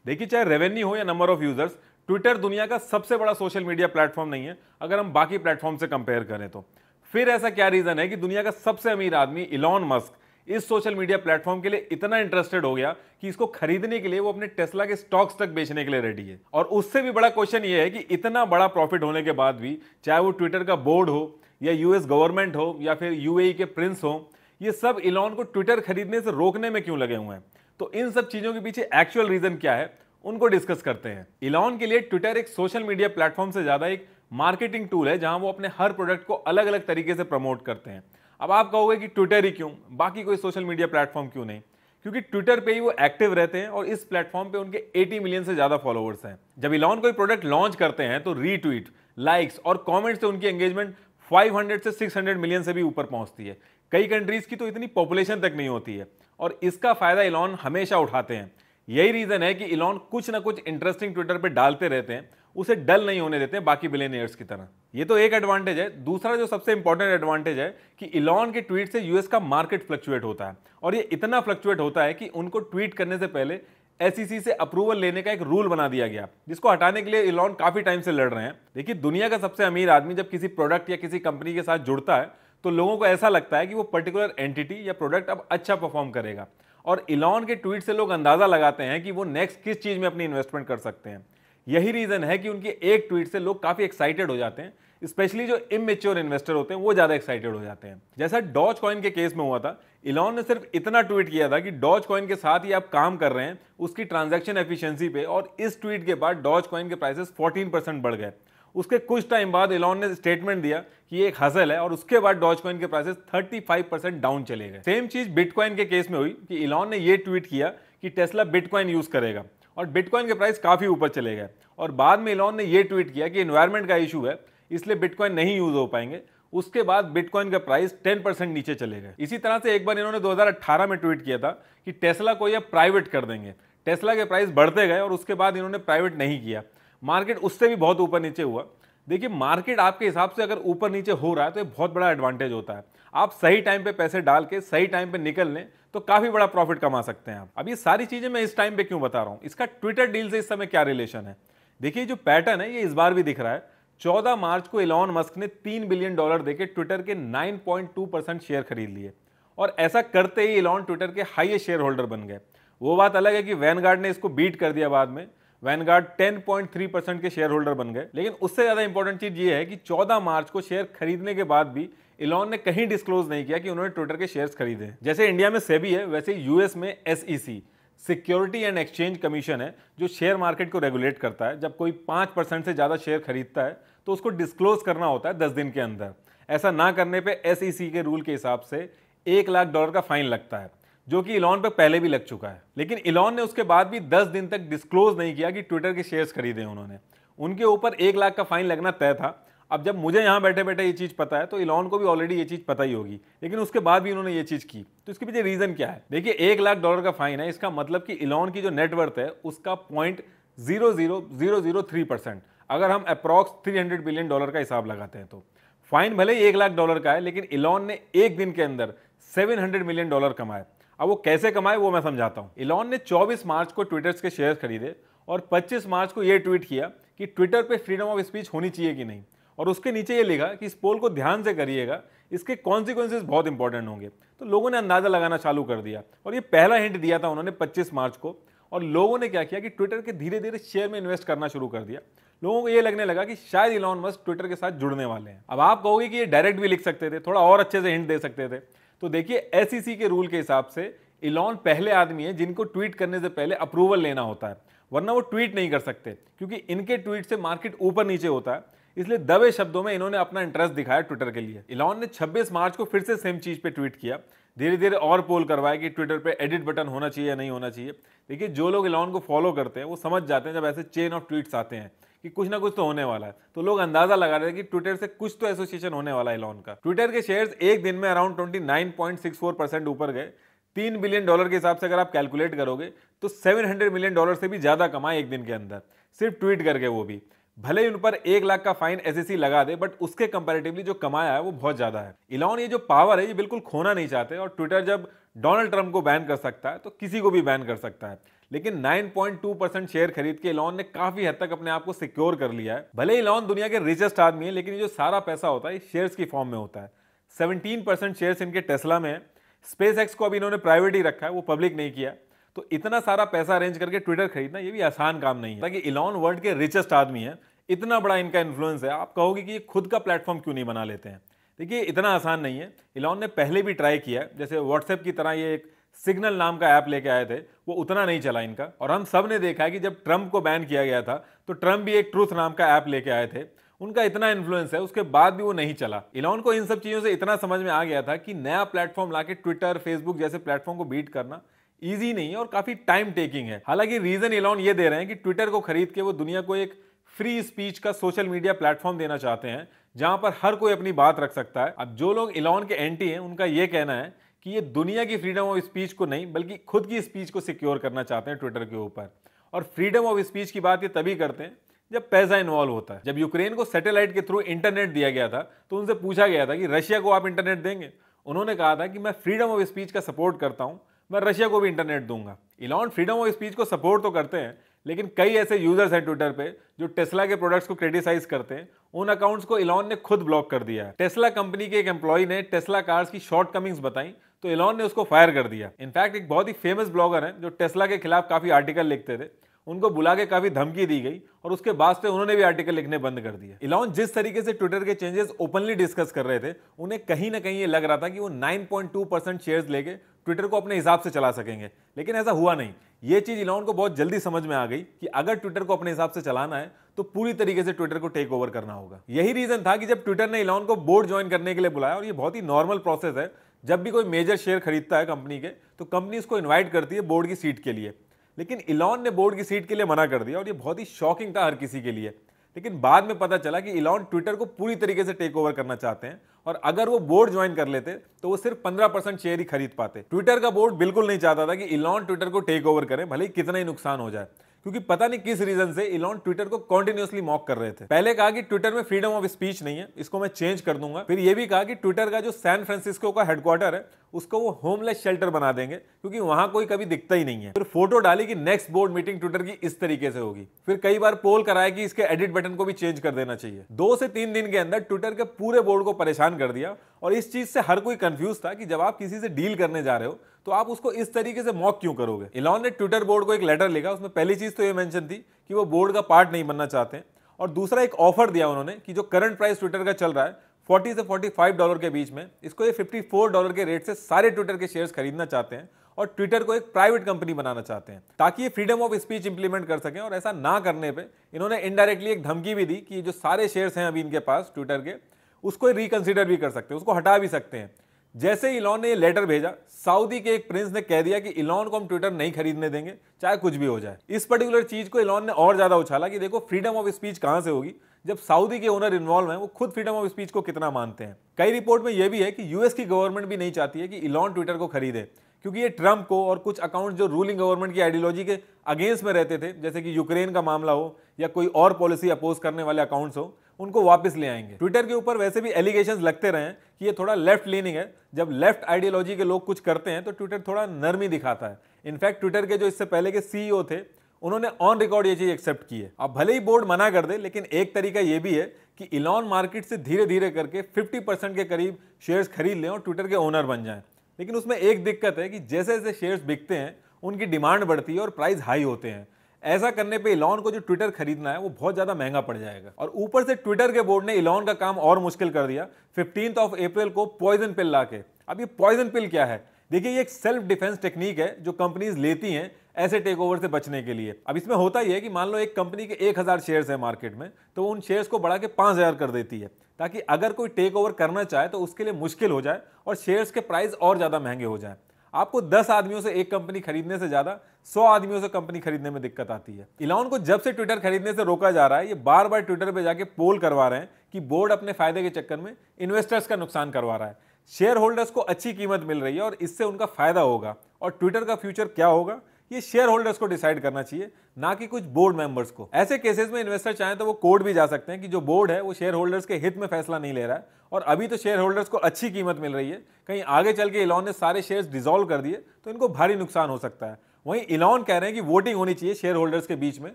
देखिए, चाहे रेवेन्यू हो या नंबर ऑफ यूजर्स, ट्विटर दुनिया का सबसे बड़ा सोशल मीडिया प्लेटफॉर्म नहीं है अगर हम बाकी प्लेटफॉर्म से कंपेयर करें तो। फिर ऐसा क्या रीजन है कि दुनिया का सबसे अमीर आदमी इलॉन मस्क इस सोशल मीडिया प्लेटफॉर्म के लिए इतना इंटरेस्टेड हो गया कि इसको खरीदने के लिए वो अपने टेस्ला के स्टॉक्स तक बेचने के लिए रेडी है। और उससे भी बड़ा क्वेश्चन ये है कि इतना बड़ा प्रॉफिट होने के बाद भी, चाहे वो ट्विटर का बोर्ड हो या यूएस गवर्नमेंट हो या फिर यूएई के प्रिंस हो, ये सब इलॉन को ट्विटर खरीदने से रोकने में क्यों लगे हुए हैं। तो इन सब चीजों के पीछे एक्चुअल रीजन क्या है, उनको डिस्कस करते हैं। इलॉन के लिए ट्विटर एक सोशल मीडिया प्लेटफॉर्म से ज्यादा एक मार्केटिंग टूल है, जहां वो अपने हर प्रोडक्ट को अलग अलग तरीके से प्रमोट करते हैं। अब आप कहोगे कि ट्विटर ही क्यों, बाकी कोई सोशल मीडिया प्लेटफॉर्म क्यों नहीं? क्योंकि ट्विटर पे ही वो एक्टिव रहते हैं और इस प्लेटफॉर्म पे उनके 80 मिलियन से ज्यादा फॉलोअर्स हैं। जब इलॉन कोई प्रोडक्ट लॉन्च करते हैं तो रीट्वीट, लाइक्स और कमेंट से उनकी एंगेजमेंट 500 से 600 मिलियन से भी ऊपर पहुंचती है। कई कंट्रीज की तो इतनी पॉपुलेशन तक नहीं होती है और इसका फायदा इलॉन हमेशा उठाते हैं। यही रीजन है कि इलॉन कुछ ना कुछ इंटरेस्टिंग ट्विटर पे डालते रहते हैं, उसे डल नहीं होने देते बाकी बिलियनियर्स की तरह। ये तो एक एडवांटेज है। दूसरा जो सबसे इंपॉर्टेंट एडवांटेज है कि इलॉन के ट्वीट से यूएस का मार्केट फ्लक्चुएट होता है, और ये इतना फ्लक्चुएट होता है कि उनको ट्वीट करने से पहले एसईसी से अप्रूवल लेने का एक रूल बना दिया गया, जिसको हटाने के लिए इलॉन काफी टाइम से लड़ रहे हैं। देखिए, दुनिया का सबसे अमीर आदमी जब किसी प्रोडक्ट या किसी कंपनी के साथ जुड़ता है तो लोगों को ऐसा लगता है कि वो पर्टिकुलर एंटिटी या प्रोडक्ट अब अच्छा परफॉर्म करेगा, और इलॉन के ट्वीट से लोग अंदाजा लगाते हैं कि वो नेक्स्ट किस चीज में अपनी इन्वेस्टमेंट कर सकते हैं। यही रीजन है कि उनके एक ट्वीट से लोग काफी एक्साइटेड हो जाते हैं, स्पेशली जो इमेच्योर इन्वेस्टर होते हैं वो ज्यादा एक्साइटेड हो जाते हैं। जैसा डॉज कॉइन के केस में हुआ था, इलॉन ने सिर्फ इतना ट्वीट किया था कि डॉज कॉइन के साथ ही आप काम कर रहे हैं उसकी ट्रांजैक्शन एफिशिएंसी पे, और इस ट्वीट के बाद डॉज कॉइन के प्राइसेस 14% बढ़ गए। उसके कुछ टाइम बाद इलॉन ने स्टेटमेंट दिया कि ये एक हसल है, और उसके बाद डॉज कॉइन के प्राइसेस 35% डाउन चले गए। सेम चीज बिटकॉइन के केस में हुई कि इलॉन ने ये ट्वीट किया कि टेस्ला बिटकॉइन यूज करेगा, और बिटकॉइन के प्राइस काफी ऊपर चले गए। और बाद में इलॉन ने ये ट्वीट किया कि एनवायरमेंट का इशू है इसलिए बिटकॉइन नहीं यूज हो पाएंगे। उसके बाद बिटकॉइन का प्राइस 10% नीचे चले गए। इसी तरह से एक बार इन्होंने 2018 में ट्वीट किया था कि टेस्ला को ये प्राइवेट कर देंगे। टेस्ला के प्राइस बढ़ते गए और उसके बाद इन्होंने प्राइवेट नहीं किया। मार्केट उससे भी बहुत ऊपर नीचे हुआ। देखिए, मार्केट आपके हिसाब से अगर ऊपर नीचे हो रहा है तो ये बहुत बड़ा एडवांटेज होता है। आप सही टाइम पे पैसे डाल के सही टाइम पे निकल लें तो काफी बड़ा प्रॉफिट कमा सकते हैं आप। अब ये सारी चीजें मैं इस टाइम पे क्यों बता रहा हूं, इसका ट्विटर डील से इस समय क्या रिलेशन है? देखिए, जो पैटर्न है ये इस बार भी दिख रहा है। 14 मार्च को इलॉन मस्क ने $3 बिलियन देके ट्विटर के 9.2% शेयर खरीद लिए, और ऐसा करते ही इलॉन ट्विटर के हाईएस्ट शेयर होल्डर बन गए। वो बात अलग है कि वैनगार्ड ने इसको बीट कर दिया बाद में। वैनगार्ड 10.3% के शेयर होल्डर बन गए। लेकिन उससे ज्यादा इंपॉर्टेंट चीज ये है कि 14 मार्च को शेयर खरीदने के बाद भी इलॉन ने कहीं डिस्क्लोज नहीं किया कि उन्होंने ट्विटर के शेयर्स खरीदे। जैसे इंडिया में सेबी है, वैसे यूएस में SEC, security and exchange commission है, जो शेयर मार्केट को रेगुलेट करता है। जब कोई 5% से ज्यादा शेयर खरीदता है तो उसको डिस्क्लोज करना होता है 10 दिन के अंदर। ऐसा ना करने पे एसईसी के रूल के हिसाब से $1 लाख का फाइन लगता है, जो कि इलॉन पे पहले भी लग चुका है। लेकिन इलॉन ने उसके बाद भी 10 दिन तक डिस्क्लोज नहीं किया कि ट्विटर के शेयर्स खरीदे उन्होंने। उनके ऊपर $1 लाख का फाइन लगना तय था। अब जब मुझे यहां बैठे बैठे ये चीज पता है तो इलॉन को भी ऑलरेडी ये चीज पता ही होगी, लेकिन उसके बाद भी उन्होंने ये चीज की। तो इसके पीछे रीजन क्या है? देखिए, $1 लाख का फाइन है, इसका मतलब कि इलॉन की जो नेटवर्थ है उसका 0.00003%, अगर हम अप्रॉक्स $300 बिलियन का हिसाब लगाते हैं तो। फाइन भले ही $1 लाख का है, लेकिन इलॉन ने एक दिन के अंदर $700 मिलियन कमाए। अब वो कैसे कमाए वो मैं समझाता हूं। इलॉन ने 24 मार्च को ट्विटर के शेयर खरीदे और 25 मार्च को यह ट्वीट किया कि ट्विटर पे फ्रीडम ऑफ स्पीच होनी चाहिए कि नहीं, और उसके नीचे ये लिखा कि इस पोल को ध्यान से करिएगा, इसके कॉन्सिक्वेंसेस बहुत इंपॉर्टेंट होंगे। तो लोगों ने अंदाजा लगाना चालू कर दिया, और ये पहला हिंट दिया था उन्होंने 25 मार्च को। और लोगों ने क्या किया कि ट्विटर के धीरे धीरे शेयर में इन्वेस्ट करना शुरू कर दिया। लोगों को ये लगने लगा कि शायद इलॉन मस्क ट्विटर के साथ जुड़ने वाले हैं। अब आप कहोगे कि ये डायरेक्ट भी लिख सकते थे, थोड़ा और अच्छे से हिंट दे सकते थे। तो देखिए, एसईसी के रूल के हिसाब से इलॉन पहले आदमी है जिनको ट्वीट करने से पहले अप्रूवल लेना होता है, वरना वो ट्वीट नहीं कर सकते, क्योंकि इनके ट्वीट से मार्केट ऊपर नीचे होता है। इसलिए दबे शब्दों में इन्होंने अपना इंटरेस्ट दिखाया ट्विटर के लिए। इलॉन ने 26 मार्च को फिर से सेम चीज पे ट्वीट किया, धीरे धीरे और पोल करवाया कि ट्विटर पे एडिट बटन होना चाहिए या नहीं होना चाहिए। देखिए, जो लोग इलॉन को फॉलो करते हैं वो समझ जाते हैं जब ऐसे चेन ऑफ ट्वीट्स आते हैं कि कुछ ना कुछ तो होने वाला है, तो लोग अंदाजा लगा रहे हैं कि ट्विटर से कुछ तो एसोसिएशन होने वाला है इलॉन का। ट्विटर के शेयर्स एक दिन में अराउंड 29.64% ऊपर गए। $3 बिलियन के हिसाब से अगर आप कैलकुलेट करोगे तो $700 मिलियन से भी ज्यादा कमाए एक दिन के अंदर, सिर्फ ट्वीट करके। वो भी भले ही उन पर $1 लाख का फाइन एसईसी लगा दे, बट उसके कंपैरेटिवली जो कमाया है वो बहुत ज्यादा है। इलॉन ये जो पावर है ये बिल्कुल खोना नहीं चाहते, और ट्विटर जब डोनाल्ड ट्रंप को बैन कर सकता है तो किसी को भी बैन कर सकता है। लेकिन 9.2% शेयर खरीद के इलॉन ने काफी हद तक अपने आप को सिक्योर कर लिया है। भले इलॉन दुनिया के रिचेस्ट आदमी है, लेकिन ये जो सारा पैसा होता है शेयर्स की फॉर्म में होता है। 17% शेयर्स इनके टेस्ला में है। स्पेस एक्स को अभी इन्होंने प्राइवेट ही रखा है, वो पब्लिक नहीं किया। तो इतना सारा पैसा अरेंज करके ट्विटर खरीदना ये भी आसान काम नहीं है। ताकि इलॉन वर्ल्ड के रिचेस्ट आदमी है, इतना बड़ा इनका इन्फ्लुएंस है, आप कहोगे कि ये खुद का प्लेटफॉर्म क्यों नहीं बना लेते हैं। देखिए इतना आसान नहीं है। इलॉन ने पहले भी ट्राई किया, जैसे व्हाट्सएप की तरह ये एक सिग्नल नाम का ऐप लेके आए थे, वो उतना नहीं चला इनका। और हम सब ने देखा है कि जब ट्रंप को बैन किया गया था तो ट्रंप भी एक ट्रूथ नाम का ऐप लेके आए थे, उनका इतना इन्फ्लुएंस है, उसके बाद भी वो नहीं चला। इलॉन को इन सब चीजों से इतना समझ में आ गया था कि नया प्लेटफॉर्म लाके ट्विटर, फेसबुक जैसे प्लेटफॉर्म को बीट करना ईजी नहीं है और काफी टाइम टेकिंग है। हालांकि रीजन इलॉन ये दे रहे हैं कि ट्विटर को खरीद के वो दुनिया को एक फ्री स्पीच का सोशल मीडिया प्लेटफॉर्म देना चाहते हैं, जहां पर हर कोई अपनी बात रख सकता है। अब जो लोग इलॉन के एंटी हैं, उनका यह कहना है कि ये दुनिया की फ्रीडम ऑफ स्पीच को नहीं, बल्कि खुद की स्पीच को सिक्योर करना चाहते हैं ट्विटर के ऊपर। और फ्रीडम ऑफ स्पीच की बात ये तभी करते हैं जब पैसा इन्वॉल्व होता है। जब यूक्रेन को सैटेलाइट के थ्रू इंटरनेट दिया गया था तो उनसे पूछा गया था कि रशिया को आप इंटरनेट देंगे। उन्होंने कहा था कि मैं फ्रीडम ऑफ स्पीच का सपोर्ट करता हूं, मैं रशिया को भी इंटरनेट दूंगा। इलॉन फ्रीडम ऑफ स्पीच को सपोर्ट तो करते हैं, लेकिन कई ऐसे यूजर्स हैं ट्विटर पे जो टेस्ला के प्रोडक्ट्स को क्रिटिसाइज करते हैं। उन अकाउंट्स को इलॉन ने खुद ब्लॉक कर दिया है। टेस्ला कंपनी के एक एम्प्लॉय ने टेस्ला कार्स की शॉर्टकमिंग्स बताई तो इलॉन ने उसको फायर कर दिया। इनफैक्ट एक बहुत ही फेमस ब्लॉगर हैं जो टेस्ला के खिलाफ काफी आर्टिकल लिखते थे, उनको बुला के काफी धमकी दी गई और उसके बाद से उन्होंने भी आर्टिकल लिखने बंद कर दिया। इलॉन जिस तरीके से ट्विटर के चेंजेस ओपनली डिस्कस कर रहे थे, उन्हें कहीं ना कहीं ये लग रहा था कि वो 9.2% शेयर्स लेके ट्विटर को अपने हिसाब से चला सकेंगे, लेकिन ऐसा हुआ नहीं। ये चीज इलॉन को बहुत जल्दी समझ में आ गई कि अगर ट्विटर को अपने हिसाब से चलाना है तो पूरी तरीके से ट्विटर को टेक ओवर करना होगा। यही रीजन था कि जब ट्विटर ने इलॉन को बोर्ड ज्वाइन करने के लिए बुलाया, और ये बहुत ही नॉर्मल प्रोसेस है, जब भी कोई मेजर शेयर खरीदता है कंपनी के तो कंपनी उसको इन्वाइट करती है बोर्ड की सीट के लिए। लेकिन इलॉन ने बोर्ड की सीट के लिए मना कर दिया और ये बहुत ही शॉकिंग था हर किसी के लिए। लेकिन बाद में पता चला कि इलॉन ट्विटर को पूरी तरीके से टेक ओवर करना चाहते हैं, और अगर वो बोर्ड ज्वाइन कर लेते तो वो सिर्फ 15% शेयर ही खरीद पाते। ट्विटर का बोर्ड बिल्कुल नहीं चाहता था कि इलॉन ट्विटर को टेक ओवर करें, भले ही कितना ही नुकसान हो जाए, क्योंकि पता नहीं किस रीजन से इलॉन ट्विटर को कंटिन्यूअसली मॉक कर रहे थे। पहले कहा कि ट्विटर में फ्रीडम ऑफ स्पीच नहीं है, इसको मैं चेंज कर दूंगा। फिर यह भी कहा कि ट्विटर का जो सैन फ्रांसिस्को का हेडक्वार्टर है उसको वो होमलेस शेल्टर बना देंगे, क्योंकि वहां कोई कभी दिखता ही नहीं है। फिर फोटो डाली कि नेक्स्ट बोर्ड मीटिंग ट्विटर की इस तरीके से होगी। फिर कई बार पोल कराया कि इसके एडिट बटन को भी चेंज कर देना चाहिए। 2 से 3 दिन के अंदर ट्विटर के पूरे बोर्ड को परेशान कर दिया, और इस चीज से हर कोई कंफ्यूज था कि जब आप किसी से डील करने जा रहे हो तो आप उसको इस तरीके से मॉक क्यों करोगे। इलॉन ने ट्विटर बोर्ड को एक लेटर लिखा, उसमें पहली चीज तो ये मेंशन थी कि वो बोर्ड का पार्ट नहीं बनना चाहते हैं, और दूसरा एक ऑफर दिया उन्होंने कि जो करंट प्राइस ट्विटर का चल रहा है $40 से $45 के बीच में, इसको ये $54 के रेट से सारे ट्विटर के शेयर्स खरीदना चाहते हैं और ट्विटर को एक प्राइवेट कंपनी बनाना चाहते हैं, ताकि ये फ्रीडम ऑफ स्पीच इंप्लीमेंट कर सकें। और ऐसा ना करने पे इन्होंने इनडायरेक्टली एक धमकी भी दी कि जो सारे शेयर्स हैं अभी इनके पास ट्विटर के, उसको रिकंसिडर भी कर सकते हैं, उसको हटा भी सकते हैं। जैसे ही इलॉन ने ये लेटर भेजा, सऊदी के एक प्रिंस ने कह दिया कि इलॉन को हम ट्विटर नहीं खरीदने देंगे, चाहे कुछ भी हो जाए। इस पर्टिकुलर चीज को इलॉन ने और ज्यादा उछाला कि देखो फ्रीडम ऑफ स्पीच कहां से होगी जब सऊदी के ओनर इन्वॉल्व हैं, वो खुद फ्रीडम ऑफ स्पीच को कितना मानते हैं। कई रिपोर्ट में यह भी है कि यूएस की गवर्नमेंट भी नहीं चाहती है कि इलॉन ट्विटर को खरीदे, क्योंकि ये ट्रंप को और कुछ अकाउंट जो रूलिंग गवर्नमेंट की आइडियोलॉजी के अगेंस्ट में रहते थे, जैसे कि यूक्रेन का मामला हो या कोई और पॉलिसी अपोज करने वाले अकाउंट्स हो, उनको वापस ले आएंगे। ट्विटर के ऊपर वैसे भी एलिगेशंस लगते रहे हैं कि ये थोड़ा लेफ्ट लीनिंग है। जब लेफ्ट आइडियोलॉजी के लोग कुछ करते हैं तो ट्विटर थोड़ा नरमी दिखाता है। इनफैक्ट ट्विटर के जो इससे पहले के सीईओ थे, उन्होंने ऑन रिकॉर्ड ये चीज एक्सेप्ट की है। अब भले ही बोर्ड मना कर दे, लेकिन एक तरीका यह भी है कि इलॉन मार्केट से धीरे धीरे करके 50% के करीब शेयर्स खरीद लें और ट्विटर के ओनर बन जाएं। लेकिन उसमें एक दिक्कत है कि जैसे जैसे शेयर्स बिकते हैं उनकी डिमांड बढ़ती है और प्राइस हाई होते हैं। ऐसा करने पे इलॉन को जो ट्विटर खरीदना है वो बहुत ज्यादा महंगा पड़ जाएगा। और ऊपर से ट्विटर के बोर्ड ने इलॉन का काम और मुश्किल कर दिया 15 अप्रैल को पॉइजन पिल लाके। अब ये पॉइजन पिल क्या है? देखिए, ये एक सेल्फ डिफेंस टेक्निक है जो कंपनीज लेती हैं ऐसे टेक ओवर से बचने के लिए। अब इसमें होता ही है कि मान लो एक कंपनी के 1000 शेयर्स है मार्केट में, तो उन शेयर्स को बढ़ा के 5000 कर देती है, ताकि अगर कोई टेक ओवर करना चाहे तो उसके लिए मुश्किल हो जाए और शेयर्स के प्राइस और ज्यादा महंगे हो जाए। आपको 10 आदमियों से एक कंपनी खरीदने से ज्यादा 100 आदमियों से कंपनी खरीदने में दिक्कत आती है। इलॉन को जब से ट्विटर खरीदने से रोका जा रहा है, ये बार बार ट्विटर पे जाके पोल करवा रहे हैं कि बोर्ड अपने फायदे के चक्कर में इन्वेस्टर्स का नुकसान करवा रहा है। शेयर होल्डर्स को अच्छी कीमत मिल रही है और इससे उनका फायदा होगा, और ट्विटर का फ्यूचर क्या होगा ये शेयर होल्डर्स को डिसाइड करना चाहिए, ना कि कुछ बोर्ड मेंबर्स को। ऐसे केसेस में इन्वेस्टर चाहें तो वो कोर्ट भी जा सकते हैं कि जो बोर्ड है वो शेयर होल्डर्स के हित में फैसला नहीं ले रहा है, और अभी तो शेयर होल्डर्स को अच्छी कीमत मिल रही है, कहीं आगे चल के इलॉन ने सारे शेयर्स डिसॉल्व कर दिए तो इनको भारी नुकसान हो सकता है। वहीं इलॉन कह रहे हैं कि वोटिंग होनी चाहिए शेयर होल्डर्स के बीच में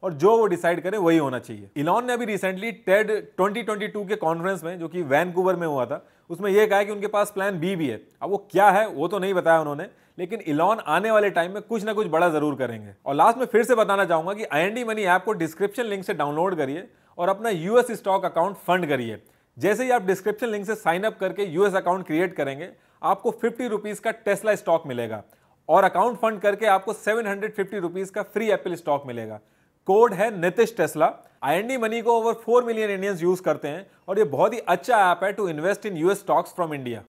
और जो वो डिसाइड करे वही होना चाहिए। इलॉन ने अभी रिसेंटली टेड 2022 के कॉन्फ्रेंस में, जो कि वैनकूवर में हुआ था, उसमें यह कहा कि उनके पास प्लान बी भी है। अब वो क्या है वो तो नहीं बताया उन्होंने, लेकिन इलॉन आने वाले टाइम में कुछ ना कुछ बड़ा जरूर करेंगे। और लास्ट में फिर से बताना चाहूंगा कि IND मनी ऐप को डिस्क्रिप्शन लिंक से डाउनलोड करिए और अपना यूएस स्टॉक अकाउंट फंड करिए। जैसे ही आप डिस्क्रिप्शन लिंक से साइन अप करके यूएस अकाउंट क्रिएट करेंगे, आपको 50 रुपीज का टेस्ला स्टॉक मिलेगा और अकाउंट फंड करके आपको 750 रुपीज का फ्री एप्पल स्टॉक मिलेगा। कोड है नितिश टेस्ला। IND मनी को ओवर 4 मिलियन इंडियंस यूज करते हैं और ये बहुत ही अच्छा ऐप है to invest in US stocks from India.